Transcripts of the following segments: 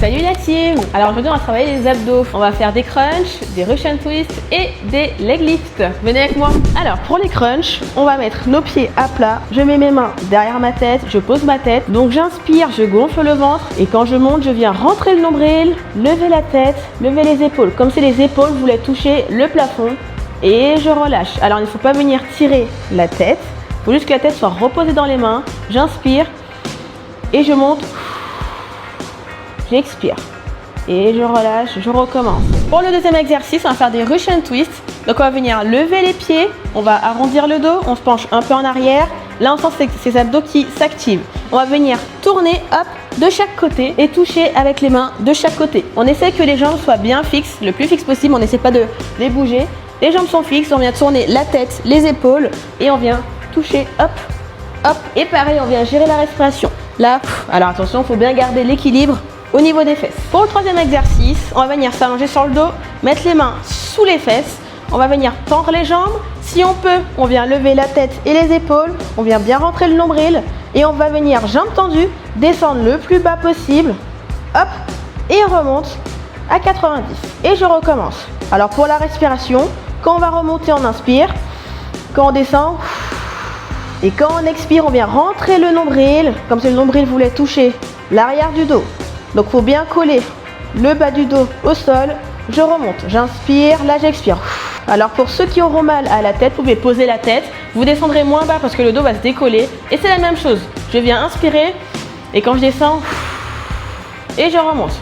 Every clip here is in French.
Salut la team! Alors aujourd'hui on va travailler les abdos. On va faire des crunchs, des Russian twists et des leg lifts. Venez avec moi. Alors pour les crunchs, on va mettre nos pieds à plat. Je mets mes mains derrière ma tête, je pose ma tête. Donc j'inspire, je gonfle le ventre. Et quand je monte, je viens rentrer le nombril, lever la tête, lever les épaules. Comme si les épaules voulaient toucher le plafond. Et je relâche. Alors il ne faut pas venir tirer la tête. Il faut juste que la tête soit reposée dans les mains. J'inspire et je monte. J'expire et je relâche, je recommence. Pour le deuxième exercice, on va faire des Russian twists. Donc on va venir lever les pieds, on va arrondir le dos, on se penche un peu en arrière. Là on sent ces abdos qui s'activent. On va venir tourner, hop, de chaque côté et toucher avec les mains de chaque côté. On essaie que les jambes soient bien fixes, le plus fixe possible, on n'essaie pas de les bouger. Les jambes sont fixes, on vient tourner la tête, les épaules et on vient toucher, hop, hop. Et pareil, on vient gérer la respiration. Là, alors attention, il faut bien garder l'équilibre au niveau des fesses. Pour le troisième exercice, on va venir s'allonger sur le dos, mettre les mains sous les fesses. On va venir tendre les jambes. Si on peut, on vient lever la tête et les épaules. On vient bien rentrer le nombril. Et on va venir, jambes tendues, descendre le plus bas possible. Hop, et on remonte à 90. Et je recommence. Alors pour la respiration, quand on va remonter, on inspire. Quand on descend, et quand on expire, on vient rentrer le nombril, comme si le nombril voulait toucher l'arrière du dos. Donc il faut bien coller le bas du dos au sol. Je remonte, j'inspire, là j'expire. Alors pour ceux qui auront mal à la tête, vous pouvez poser la tête. Vous descendrez moins bas parce que le dos va se décoller. Et c'est la même chose. Je viens inspirer et quand je descends, et je remonte.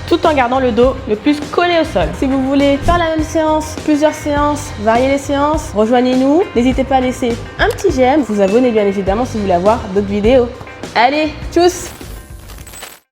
Tout en gardant le dos le plus collé au sol. Si vous voulez faire la même séance, plusieurs séances, varier les séances, rejoignez-nous. N'hésitez pas à laisser un petit j'aime. Vous abonnez bien évidemment si vous voulez avoir d'autres vidéos. Allez, tchuss!